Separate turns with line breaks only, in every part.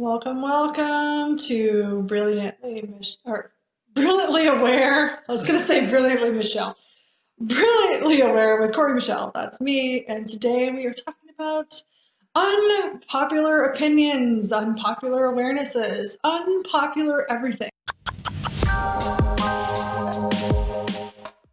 Welcome, welcome to Brilliantly Aware. I was going to say Brilliantly Michelle. Brilliantly Aware with Corey Michelle. That's me. And today we are talking about unpopular opinions, unpopular awarenesses, unpopular everything.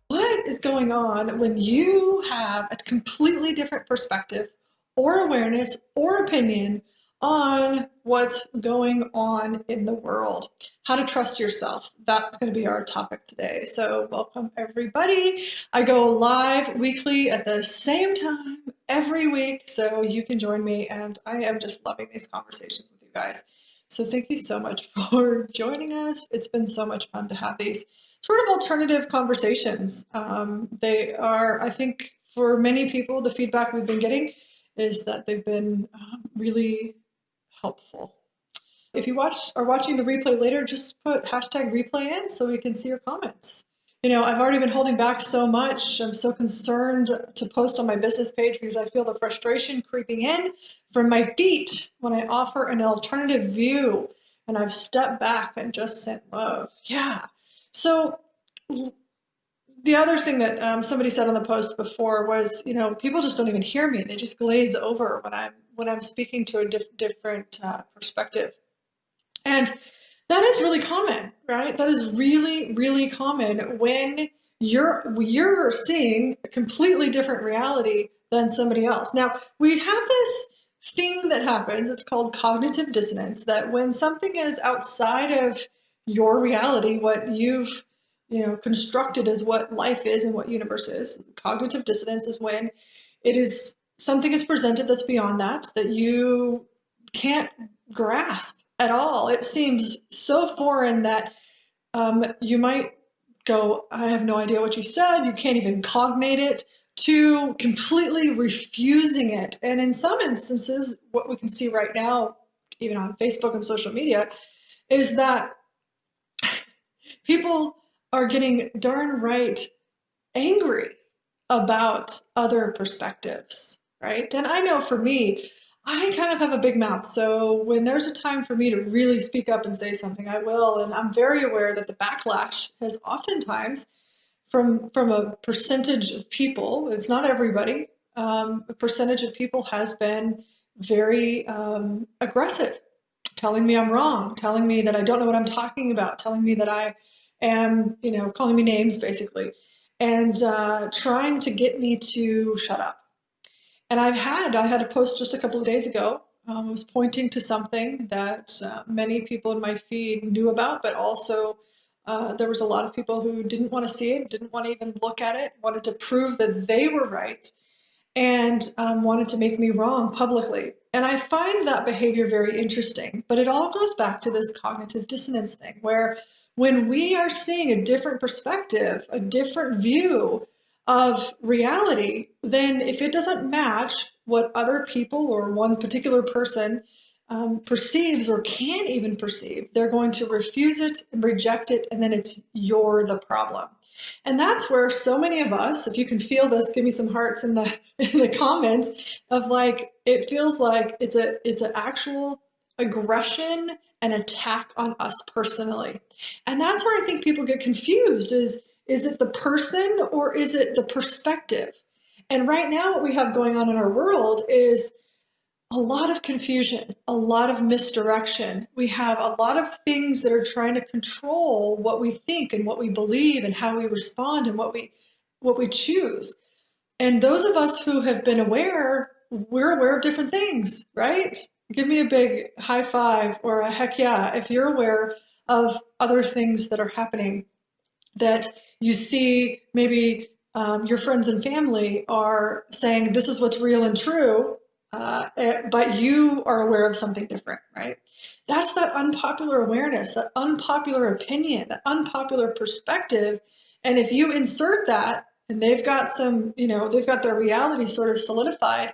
What is going on when you have a completely different perspective or awareness or opinion on what's going on in the world? How to trust yourself. That's going to be our topic today. So, welcome everybody. I go live weekly at the same time every week, so you can join me, and I am just loving these conversations with you guys. So, thank you so much for joining us. It's been so much fun to have these sort of alternative conversations. They are, I think, for many people, the feedback we've been getting is that they've been really helpful. If you are watching the replay later, just put hashtag replay in so we can see your comments. You know, I've already been holding back so much. I'm so concerned to post on my business page because I feel the frustration creeping in from my feet when I offer an alternative view. And I've stepped back and just sent love. Yeah. So the other thing that somebody said on the post before was, you know, people just don't even hear me; they just glaze over when I'm speaking to a different perspective, and that is really common, right? That is really, really common when you're seeing a completely different reality than somebody else. Now, we have this thing that happens, it's called cognitive dissonance, that when something is outside of your reality, what you've constructed as what life is and what universe is, cognitive dissonance is when it is something is presented that's beyond that you can't grasp at all. It seems so foreign that you might go, I have no idea what you said. You can't even cognate it, to completely refusing it. And in some instances, what we can see right now, even on Facebook and social media, is that people are getting darn right angry about other perspectives, right? And I know for me, I kind of have a big mouth. So when there's a time for me to really speak up and say something, I will. And I'm very aware that the backlash has oftentimes from a percentage of people, it's not everybody, a percentage of people has been very aggressive, telling me I'm wrong, telling me that I don't know what I'm talking about, telling me that I am, calling me names basically, and trying to get me to shut up. And I had a post just a couple of days ago. I was pointing to something that many people in my feed knew about, but also there was a lot of people who didn't want to see it, didn't want to even look at it, wanted to prove that they were right, and wanted to make me wrong publicly. And I find that behavior very interesting, but it all goes back to this cognitive dissonance thing, where when we are seeing a different perspective, a different view of reality, then if it doesn't match what other people or one particular person perceives or can even perceive, they're going to refuse it and reject it, and then it's you're the problem. And that's where so many of us, if you can feel this, give me some hearts in the comments of like, it feels like it's an actual aggression and attack on us personally. And that's where I think people get confused is it the person or is it the perspective? And right now what we have going on in our world is a lot of confusion, a lot of misdirection. We have a lot of things that are trying to control what we think and what we believe and how we respond and what we choose. And those of us who have been aware, we're aware of different things, right? Give me a big high five or a heck yeah if you're aware of other things that are happening that you see. Maybe your friends and family are saying this is what's real and true, but you are aware of something different, right? That's that unpopular awareness, that unpopular opinion, that unpopular perspective. And if you insert that and they've got they've got their reality sort of solidified,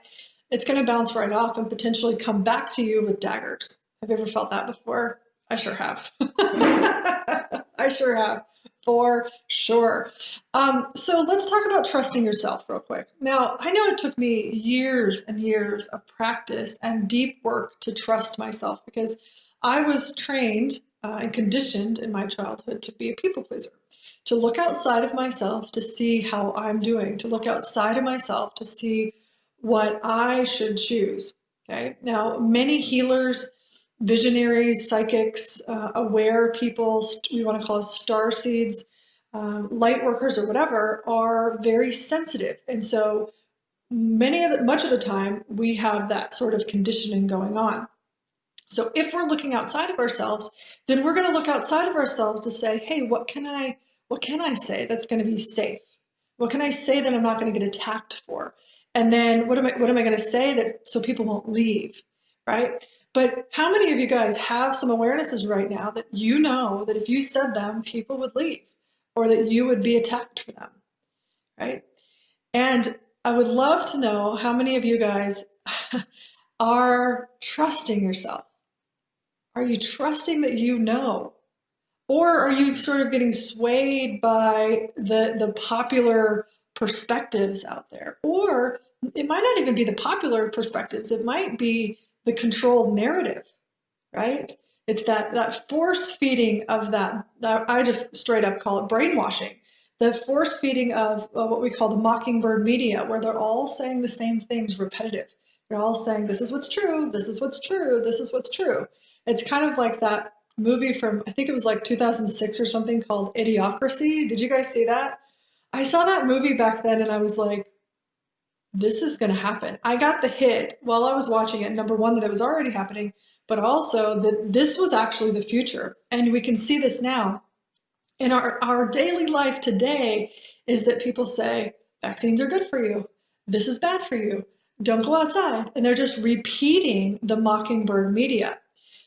it's going to bounce right off and potentially come back to you with daggers. Have you ever felt that before? I sure have. I sure have. For sure. So let's talk about trusting yourself real quick. Now, I know it took me years and years of practice and deep work to trust myself because I was trained and conditioned in my childhood to be a people pleaser, to look outside of myself to see how I'm doing, to look outside of myself to see what I should choose. Okay. Now, many healers, visionaries, psychics, aware people, we want to call us star seeds, light workers, or whatever, are very sensitive. And so, much of the time, we have that sort of conditioning going on. So if we're looking outside of ourselves, then we're going to look outside of ourselves to say, hey, what can I say that's going to be safe? What can I say that I'm not going to get attacked for? And then what am I going to say that so people won't leave, right? But how many of you guys have some awarenesses right now that you know that if you said them, people would leave, or that you would be attacked for them, right? And I would love to know how many of you guys are trusting yourself. Are you trusting that you know? Or are you sort of getting swayed by the popular perspectives out there? Or it might not even be the popular perspectives, it might be the controlled narrative, right? It's that force feeding of that I just straight up call it brainwashing. The force feeding of what we call the mockingbird media, where they're all saying the same things repetitive. They're all saying, this is what's true, this is what's true, this is what's true. It's kind of like that movie from, I think it was like 2006 or something, called Idiocracy. Did you guys see that? I saw that movie back then and I was like, this is going to happen. I got the hit while I was watching it, number one, that it was already happening, but also that this was actually the future. And we can see this now in our daily life today, is that people say, vaccines are good for you. This is bad for you. Don't go outside. And they're just repeating the mockingbird media.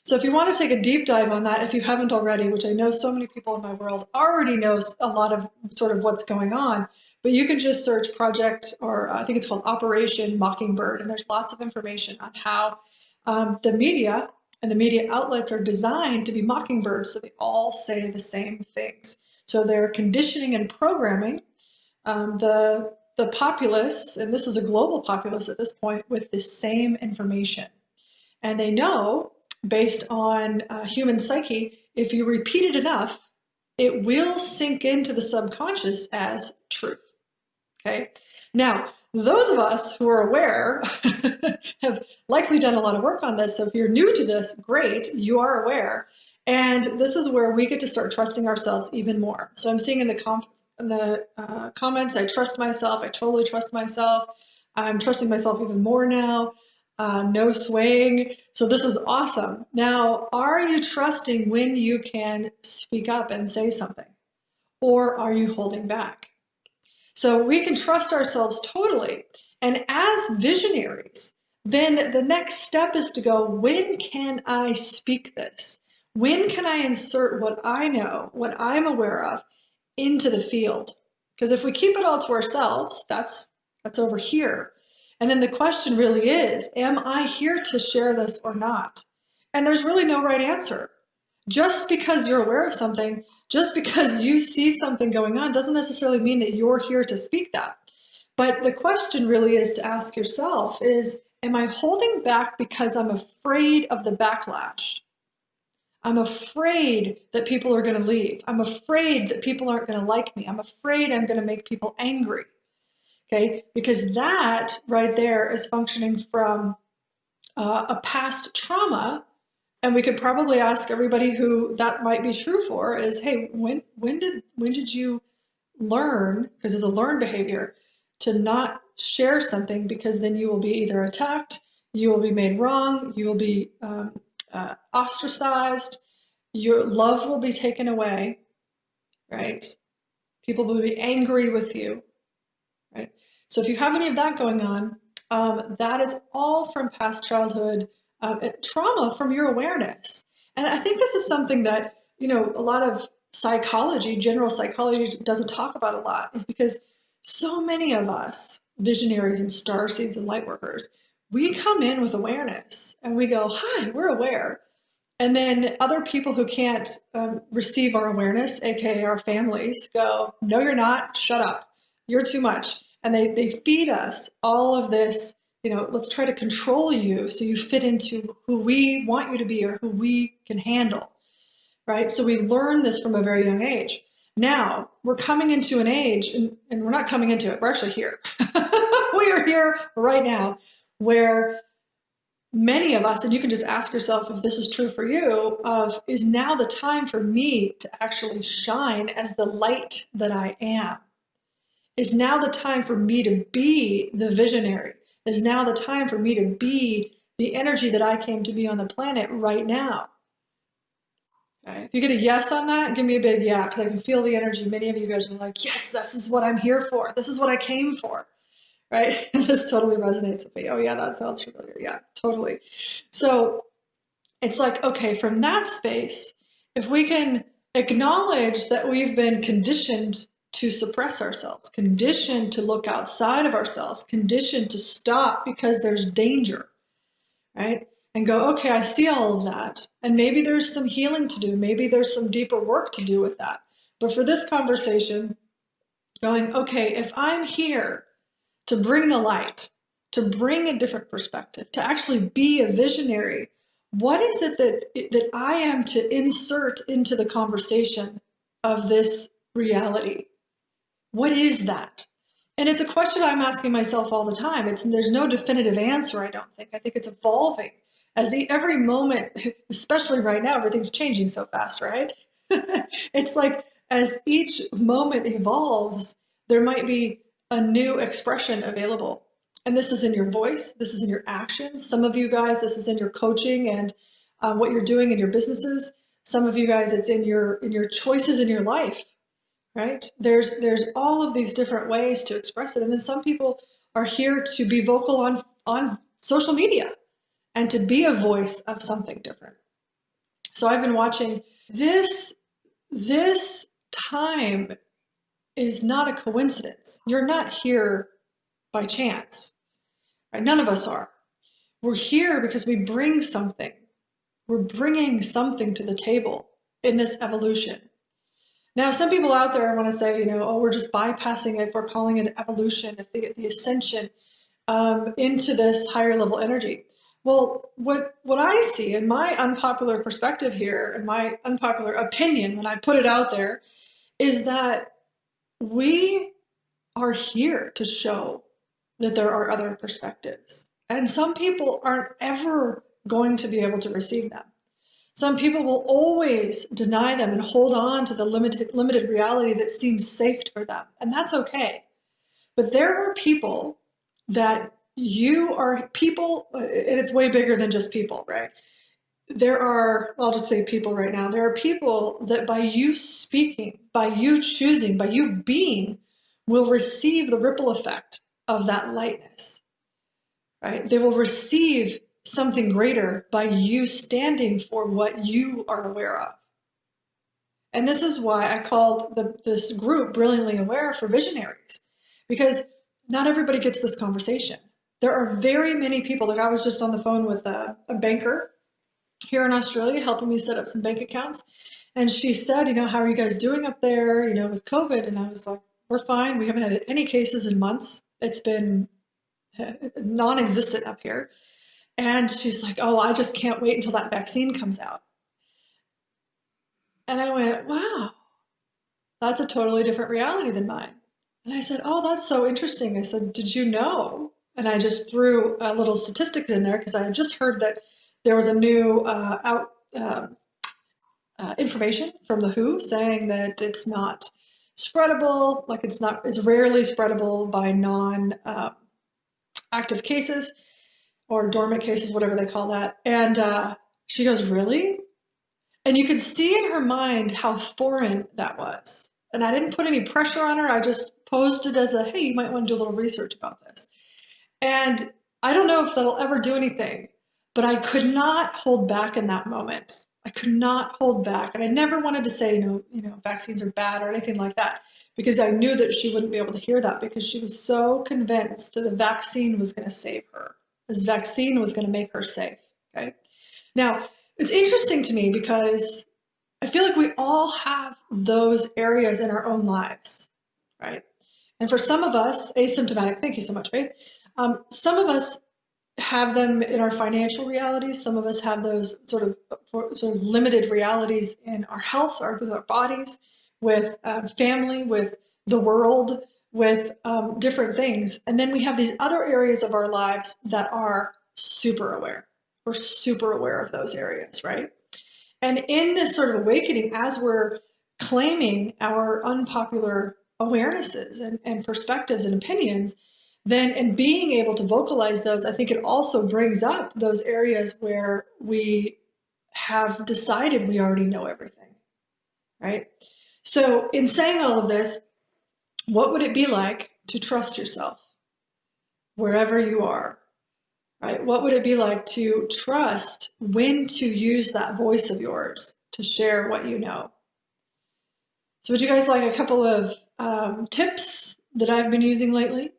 So if you want to take a deep dive on that, if you haven't already, which I know so many people in my world already know a lot of sort of what's going on, but you can just search project, or I think it's called Operation Mockingbird, and there's lots of information on how the media and the media outlets are designed to be mockingbirds, so they all say the same things. So they're conditioning and programming the populace, and this is a global populace at this point, with the same information. And they know, based on human psyche, if you repeat it enough, it will sink into the subconscious as truth. Okay. Now, those of us who are aware have likely done a lot of work on this. So if you're new to this, great, you are aware. And this is where we get to start trusting ourselves even more. So I'm seeing in the comments, I trust myself. I totally trust myself. I'm trusting myself even more now. No swaying. So this is awesome. Now, are you trusting when you can speak up and say something? Or are you holding back? So we can trust ourselves totally. And as visionaries, then the next step is to go, when can I speak this? When can I insert what I know, what I'm aware of, into the field? Because if we keep it all to ourselves, that's over here. And then the question really is, am I here to share this or not? And there's really no right answer. Just because you're aware of something, just because you see something going on, doesn't necessarily mean that you're here to speak that. But the question really is to ask yourself is, am I holding back because I'm afraid of the backlash? I'm afraid that people are going to leave. I'm afraid that people aren't going to like me. I'm afraid I'm going to make people angry. Okay, because that right there is functioning from a past trauma. And we could probably ask everybody who that might be true for is, hey, when did you learn, because it's a learned behavior, to not share something, because then you will be either attacked, you will be made wrong, you will be ostracized, your love will be taken away, right? People will be angry with you, right? So if you have any of that going on, that is all from past childhood trauma from your awareness. And I think this is something that, a lot of psychology, general psychology, doesn't talk about a lot, is because so many of us, visionaries and star seeds and light workers, we come in with awareness and we go, hi, we're aware. And then other people who can't receive our awareness, aka our families, go, no, you're not, shut up, you're too much. And they feed us all of this let's try to control you so you fit into who we want you to be or who we can handle, right? So we learn this from a very young age. Now we're coming into an age, and we're not coming into it, we're actually here. We are here right now, where many of us, and you can just ask yourself if this is true for you, is now the time for me to actually shine as the light that I am? Is now the time for me to be the visionary? Is now the time for me to be the energy that I came to be on the planet right now? Okay. If you get a yes on that, give me a big yeah, because I can feel the energy. Many of you guys are like, yes, this is what I'm here for. This is what I came for, right? And this totally resonates with me. Oh yeah, that sounds familiar. Yeah, totally. So it's like, okay, from that space, if we can acknowledge that we've been conditioned to suppress ourselves, conditioned to look outside of ourselves, conditioned to stop because there's danger, right? And go, okay, I see all of that. And maybe there's some healing to do. Maybe there's some deeper work to do with that. But for this conversation, going, okay, if I'm here to bring the light, to bring a different perspective, to actually be a visionary, what is it that I am to insert into the conversation of this reality? What is that? And it's a question I'm asking myself all the time. There's no definitive answer, I don't think. I think it's evolving. Every moment, especially right now, everything's changing so fast, right? It's like as each moment evolves, there might be a new expression available. And this is in your voice, this is in your actions. Some of you guys, this is in your coaching and what you're doing in your businesses. Some of you guys, it's in your choices in your life, right? There's all of these different ways to express it. And then some people are here to be vocal on social media and to be a voice of something different. So I've been watching this time is not a coincidence. You're not here by chance, right? None of us are. We're here because we bring something. We're bringing something to the table in this evolution. Now, some people out there want to say, oh, we're just bypassing it. We're calling it evolution, if the ascension into this higher level energy. Well, what I see in my unpopular perspective here, and my unpopular opinion when I put it out there, is that we are here to show that there are other perspectives. And some people aren't ever going to be able to receive them. Some people will always deny them and hold on to the limited reality that seems safe for them. And that's okay. But there are people that and it's way bigger than just people, right? I'll just say people right now. There are people that by you speaking, by you choosing, by you being, will receive the ripple effect of that lightness, right? They will receive something greater by you standing for what you are aware of. And this is why I called this group Brilliantly Aware for Visionaries, because not everybody gets this conversation. There are very many people. Like I was just on the phone with a banker here in Australia helping me set up some bank accounts. And she said, how are you guys doing up there, with COVID? And I was like, we're fine. We haven't had any cases in months. It's been non-existent up here. And she's like, oh, I just can't wait until that vaccine comes out. And I went, wow, that's a totally different reality than mine. And I said, oh, that's so interesting. I said, did you know? And I just threw a little statistic in there because I had just heard that there was a new information from the WHO saying that it's not spreadable, it's rarely spreadable by non-active cases or dormant cases, whatever they call that. And she goes, really? And you could see in her mind how foreign that was. And I didn't put any pressure on her. I just posed it as hey, you might want to do a little research about this. And I don't know if that'll ever do anything, but I could not hold back in that moment. I could not hold back. And I never wanted to say, vaccines are bad or anything like that, because I knew that she wouldn't be able to hear that because she was so convinced that the vaccine was going to save her. This vaccine was going to make her safe. Okay. Now, it's interesting to me because I feel like we all have those areas in our own lives, right? And for some of us, asymptomatic, thank you so much, Faith. Some of us have them in our financial realities. Some of us have those sort of limited realities in our health, or with our bodies, with family, with the world, with different things. And then we have these other areas of our lives that are super aware. We're super aware of those areas, right? And in this sort of awakening, as we're claiming our unpopular awarenesses and perspectives and opinions, then and being able to vocalize those, I think it also brings up those areas where we have decided we already know everything, right? So in saying all of this, what would it be like to trust yourself wherever you are, right? What would it be like to trust when to use that voice of yours to share what you know? So would you guys like a couple of tips that I've been using lately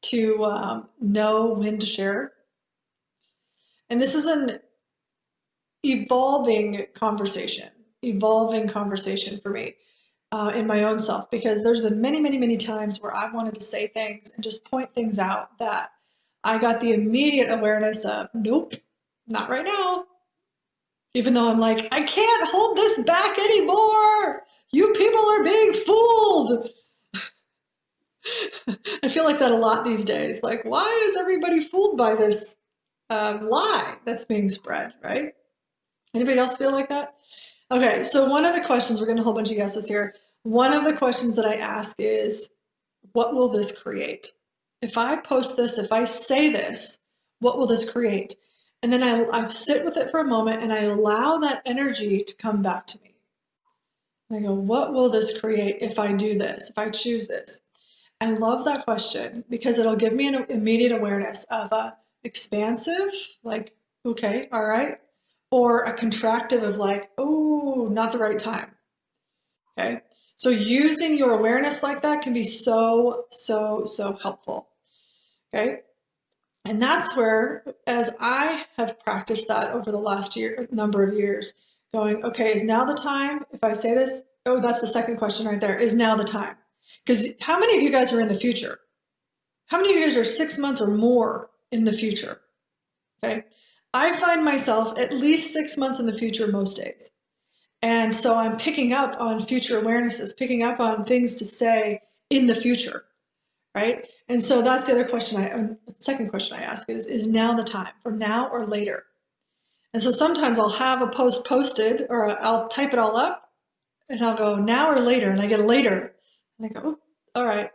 to know when to share? And this is an evolving conversation for me in my own self, because there's been many, many, many times where I wanted to say things and just point things out that I got the immediate awareness of, nope, not right now. Even though I'm like, I can't hold this back anymore. You people are being fooled. I feel like that a lot these days. Like, why is everybody fooled by this lie that's being spread, right? Anybody else feel like that? Okay, so one of the questions, we're getting a whole bunch of guesses here. One of the questions that I ask is, what will this create? If I post this, if I say this, what will this create? And then I sit with it for a moment and I allow that energy to come back to me. And I go, what will this create if I do this, if I choose this? I love that question because it'll give me an immediate awareness of a expansive, like, okay, all right, or a contractive of like, oh, not the right time. Okay. So using your awareness like that can be so, so, so helpful. Okay. And that's where, as I have practiced that over the last number of years, going, okay, is now the time? If I say this, oh, that's the second question right there. Is now the time? Because how many of you guys are in the future? How many of you guys are 6 months or more in the future? Okay. I find myself at least 6 months in the future most days. And so I'm picking up on future awarenesses, picking up on things to say in the future, right? And so that's the other question the second question I ask is now the time, for now or later? And so sometimes I'll have a post posted, or I'll type it all up and I'll go now or later, and I get a later. And I go, oh, all right,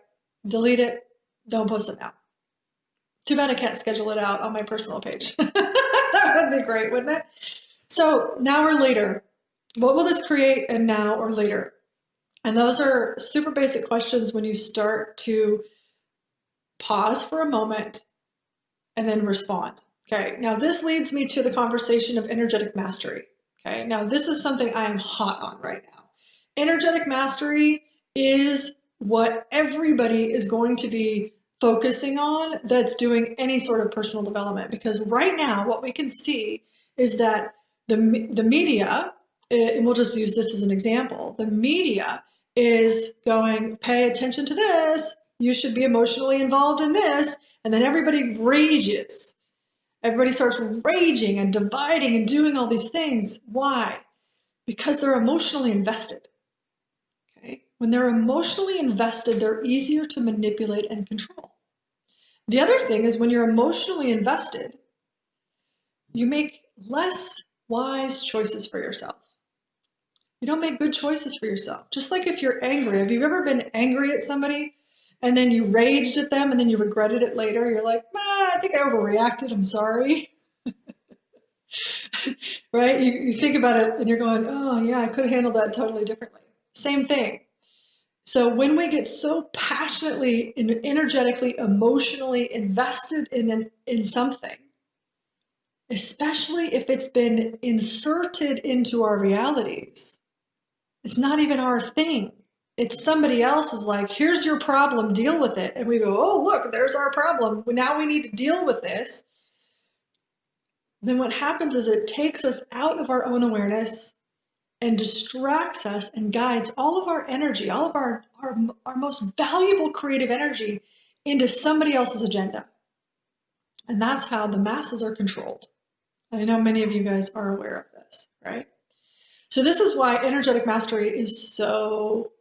delete it, don't post it now. Too bad I can't schedule it out on my personal page. That would be great, wouldn't it? So now or later, what will this create, and now or later? And those are super basic questions when you start to pause for a moment and then respond. Okay, now this leads me to the conversation of energetic mastery. Okay, now this is something I am hot on right now. Energetic mastery is what everybody is going to be focusing on that's doing any sort of personal development, because right now what we can see is that the media, and we'll just use this as an example, the media is going, pay attention to this, you should be emotionally involved in this, and then everybody rages. Everybody starts raging and dividing and doing all these things. Why? Because they're emotionally invested. Okay? When they're emotionally invested, they're easier to manipulate and control. The other thing is, when you're emotionally invested, you make less wise choices for yourself. You don't make good choices for yourself. Just like if you're angry, have you ever been angry at somebody and then you raged at them and then you regretted it later? You're like, I think I overreacted, I'm sorry. Right? You think about it and you're going, oh yeah, I could have handled that totally differently. Same thing. So when we get so passionately and energetically, emotionally invested in something, especially if it's been inserted into our realities, it's not even our thing. It's somebody else's, like, here's your problem, deal with it. And we go, oh, look, there's our problem. Now we need to deal with this. Then what happens is it takes us out of our own awareness and distracts us and guides all of our energy, all of our most valuable creative energy into somebody else's agenda. And that's how the masses are controlled. And I know many of you guys are aware of this, right? So this is why energetic mastery is so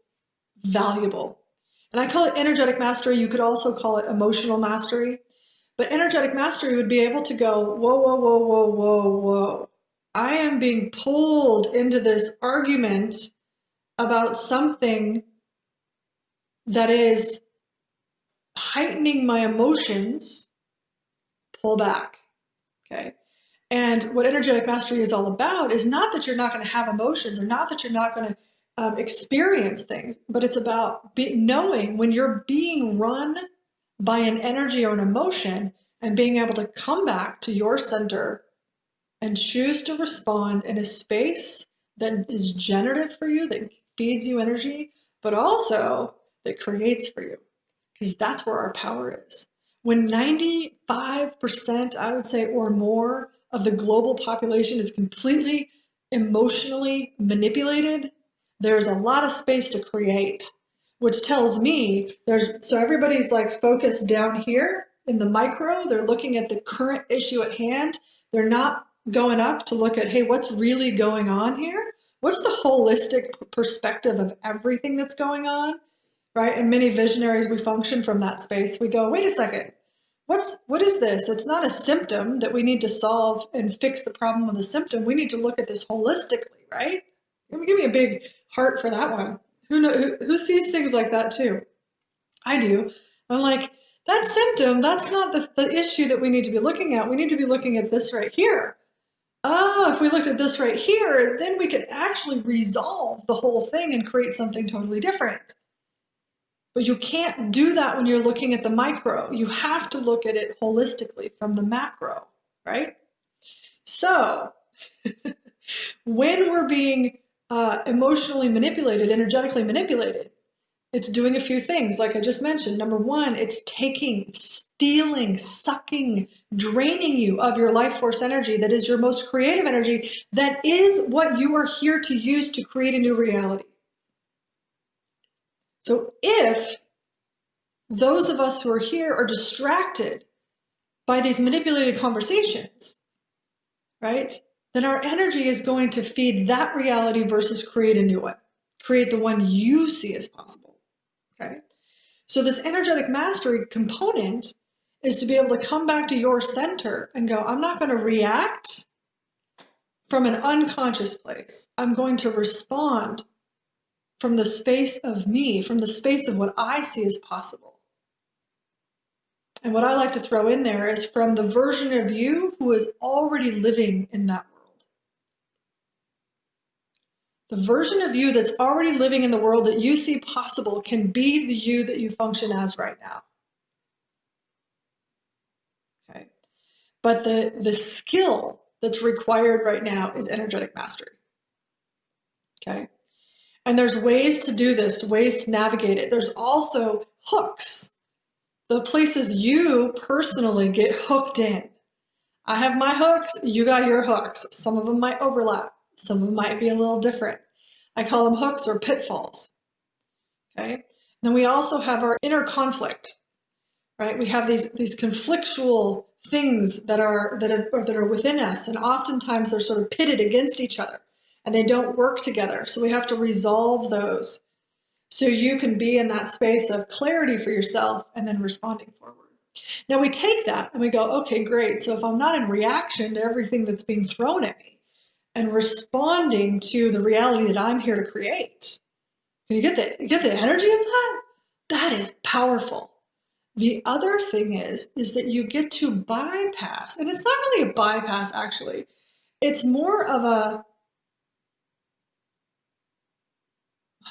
valuable. And I call it energetic mastery. You could also call it emotional mastery. But energetic mastery would be able to go, whoa, whoa, whoa, whoa, whoa, whoa. I am being pulled into this argument about something that is heightening my emotions. Pull back, okay? And what energetic mastery is all about is not that you're not going to have emotions, or not that you're not going to experience things, but it's about knowing when you're being run by an energy or an emotion, and being able to come back to your center and choose to respond in a space that is generative for you, that feeds you energy, but also that creates for you, because that's where our power is. When 95%, I would say, or more of the global population is completely emotionally manipulated, there's a lot of space to create, which tells me so everybody's like focused down here in the micro. They're looking at the current issue at hand. They're not going up to look at, hey, what's really going on here? What's the holistic perspective of everything that's going on, right? And many visionaries, we function from that space. We go, wait a second, what is this? It's not a symptom that we need to solve and fix the problem with a symptom. We need to look at this holistically, right? Give me a big heart for that one. Who sees things like that too? I do. I'm like, that symptom, that's not the issue that we need to be looking at. We need to be looking at this right here. Oh, if we looked at this right here, then we could actually resolve the whole thing and create something totally different. But you can't do that when you're looking at the micro. You have to look at it holistically from the macro, right? So when we're being emotionally manipulated, energetically manipulated, it's doing a few things, like I just mentioned. Number one, it's taking, stealing, sucking, draining you of your life force energy that is your most creative energy, that is what you are here to use to create a new reality. So if those of us who are here are distracted by these manipulated conversations, right, then our energy is going to feed that reality versus create a new one, create the one you see as possible. Okay, so this energetic mastery component is to be able to come back to your center and go, I'm not going to react from an unconscious place. I'm going to respond from the space of me, from the space of what I see as possible. And what I like to throw in there is from the version of you who is already living in that world. The version of you that's already living in the world that you see possible can be the you that you function as right now. Okay. But the skill that's required right now is energetic mastery. Okay. And there's ways to do this, ways to navigate it. There's also hooks, the places you personally get hooked in. I have my hooks, you got your hooks. Some of them might overlap. Some of them might be a little different. I call them hooks or pitfalls. Okay. Then we also have our inner conflict, right? We have these conflictual things that are within us, and oftentimes they're sort of pitted against each other, and they don't work together. So we have to resolve those, so you can be in that space of clarity for yourself and then responding forward. Now we take that and we go, okay, great. So if I'm not in reaction to everything that's being thrown at me, and responding to the reality that I'm here to create, can you get the energy of that? That is powerful. The other thing is that you get to bypass, and it's not really a bypass actually. It's more of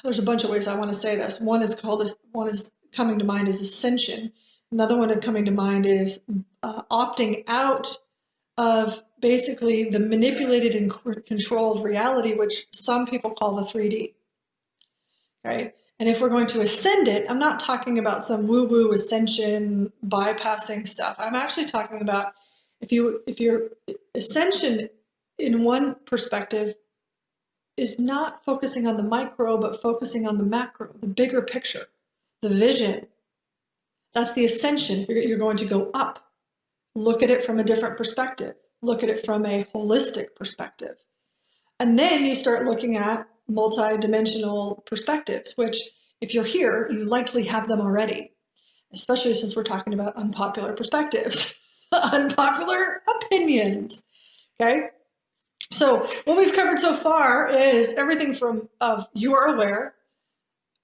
there's a bunch of ways I want to say this. One is coming to mind is ascension. Another one coming to mind is opting out of basically the manipulated and controlled reality, which some people call the 3D. Okay? And if we're going to ascend it, I'm not talking about some woo-woo ascension bypassing stuff. I'm actually talking about if your ascension in one perspective is not focusing on the micro, but focusing on the macro, the bigger picture, the vision. That's the ascension. You're going to go up. look at it from a different perspective, look at it from a holistic perspective. And then you start looking at multi-dimensional perspectives, which if you're here, you likely have them already, especially since we're talking about unpopular perspectives, unpopular opinions. Okay. So what we've covered so far is everything from you are aware,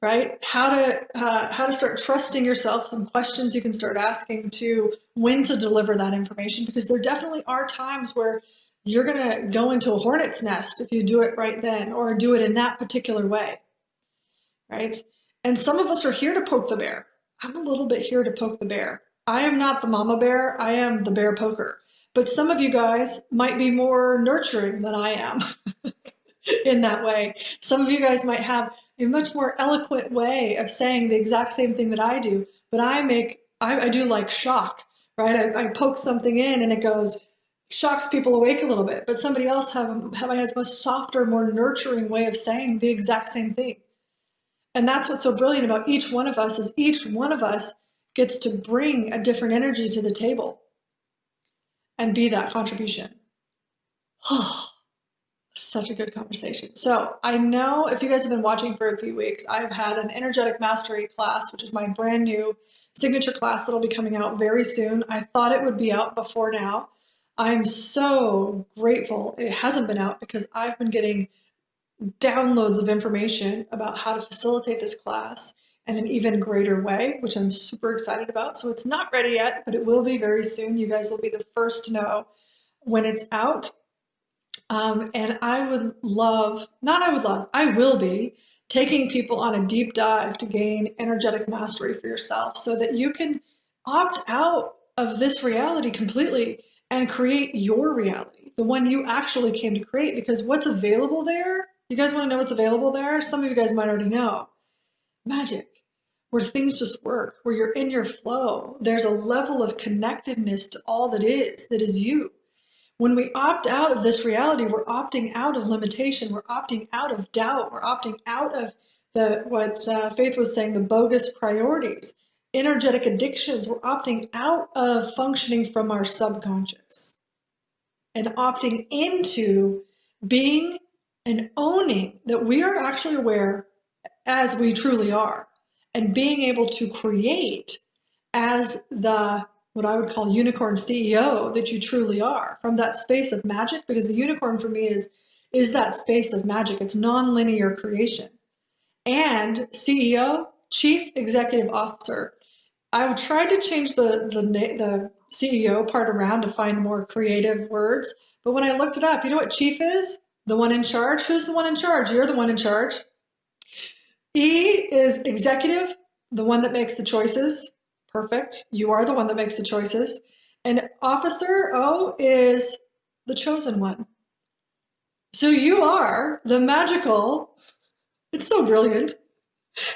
right? How to start trusting yourself, some questions you can start asking, to when to deliver that information, because there definitely are times where you're going to go into a hornet's nest if you do it right then, or do it in that particular way, right? And some of us are here to poke the bear. I'm a little bit here to poke the bear. I am not the mama bear. I am the bear poker. But some of you guys might be more nurturing than I am in that way. Some of you guys might have a much more eloquent way of saying the exact same thing that I do, but I do like shock, right? I poke something in and it shocks people awake a little bit, but somebody else has a much softer, more nurturing way of saying the exact same thing. And that's what's so brilliant about each one of us, is each one of us gets to bring a different energy to the table and be that contribution. Such a good conversation. So I know if you guys have been watching for a few weeks, I've had an Energetic Mastery class, which is my brand new signature class that'll be coming out very soon. I thought it would be out before now. I'm so grateful it hasn't been out, because I've been getting downloads of information about how to facilitate this class in an even greater way, which I'm super excited about. So it's not ready yet, but it will be very soon. You guys will be the first to know when it's out. And I will be taking people on a deep dive to gain energetic mastery for yourself, so that you can opt out of this reality completely and create your reality, the one you actually came to create. Because what's available there, you guys want to know what's available there? Some of you guys might already know. Magic, where things just work, where you're in your flow. There's a level of connectedness to all that is you. When we opt out of this reality, we're opting out of limitation. We're opting out of doubt. We're opting out of what Faith was saying, the bogus priorities, energetic addictions. We're opting out of functioning from our subconscious and opting into being and owning that we are actually aware as we truly are, and being able to create as what I would call unicorn CEO that you truly are, from that space of magic. Because the unicorn for me is that space of magic. It's non-linear creation. And CEO, Chief Executive Officer. I tried to change the CEO part around to find more creative words, but when I looked it up, you know what chief is? The one in charge. Who's the one in charge? You're the one in charge. E is executive, the one that makes the choices. Perfect. You are the one that makes the choices. And officer, O, is the chosen one. So you are the magical, it's so brilliant,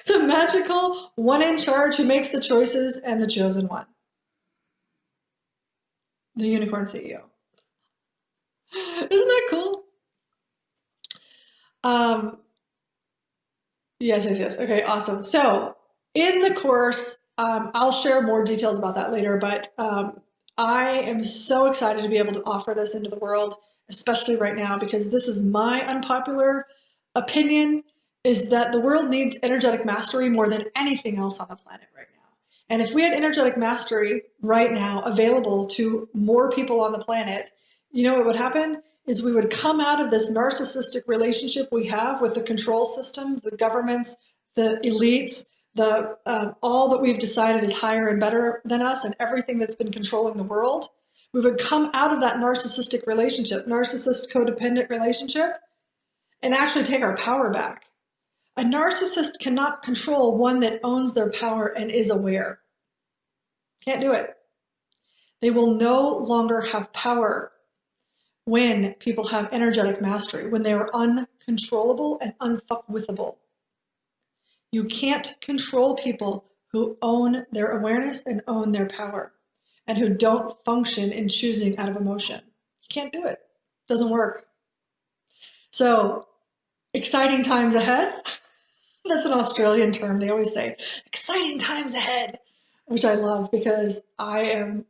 the magical one in charge who makes the choices, and the chosen one. The unicorn CEO. Isn't that cool? Yes. Okay, awesome. So in the course, I'll share more details about that later, but I am so excited to be able to offer this into the world, especially right now, because this is my unpopular opinion, is that the world needs energetic mastery more than anything else on the planet right now. And if we had energetic mastery right now available to more people on the planet, you know what would happen? Is we would come out of this narcissistic relationship we have with the control system, the governments, the elites, all that we've decided is higher and better than us, and everything that's been controlling the world. We would come out of that narcissistic relationship, narcissist codependent relationship, and actually take our power back. A narcissist cannot control one that owns their power and is aware. Can't do it. They will no longer have power when people have energetic mastery, when they are uncontrollable and unfuckwithable. You can't control people who own their awareness and own their power, and who don't function in choosing out of emotion. You can't do it. Doesn't work. So, exciting times ahead. That's an Australian term. They always say, exciting times ahead, which I love, because I am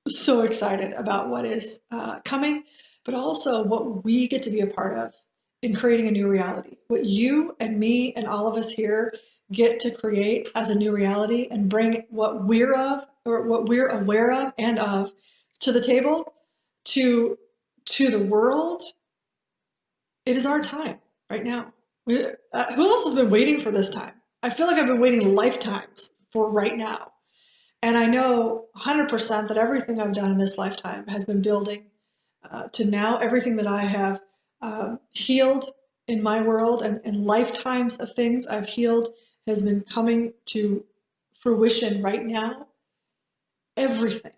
so excited about what is coming, but also what we get to be a part of in creating a new reality. What you and me and all of us here get to create as a new reality and bring what we're of or what we're aware of and of to the table, to the world. It is our time right now. Who else has been waiting for this time? I feel like I've been waiting lifetimes for right now. And I know 100% that everything I've done in this lifetime has been building to now. Everything that I have healed in my world, and lifetimes of things I've healed, has been coming to fruition right now. Everything.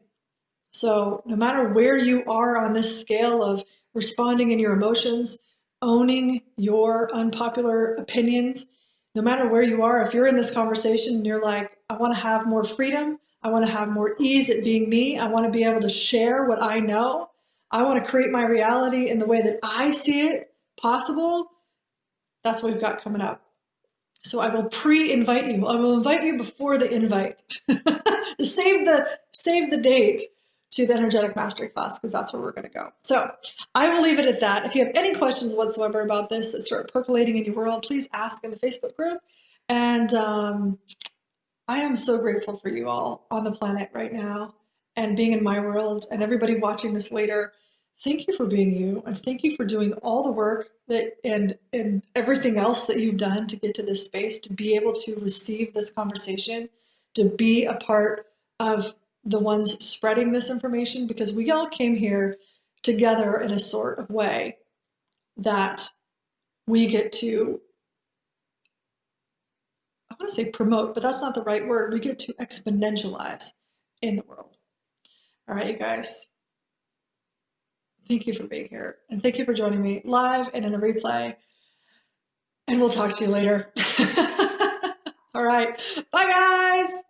So no matter where you are on this scale of responding in your emotions, owning your unpopular opinions, no matter where you are, if you're in this conversation and you're like, I want to have more freedom, I want to have more ease at being me, I want to be able to share what I know, I want to create my reality in the way that I see it possible, that's what we've got coming up. So I will pre-invite you. I will invite you before the invite. save the date to the Energetic Mastery class, because that's where we're going to go. So I will leave it at that. If you have any questions whatsoever about this that start percolating in your world, please ask in the Facebook group. And I am so grateful for you all on the planet right now and being in my world, and everybody watching this later. Thank you for being you, and thank you for doing all the work that and everything else that you've done to get to this space, to be able to receive this conversation, to be a part of the ones spreading this information, because we all came here together in a sort of way that we get to, I want to say promote, but that's not the right word. We get to exponentialize in the world. All right, you guys. Thank you for being here. And thank you for joining me live and in the replay. And we'll talk to you later. All right. Bye, guys.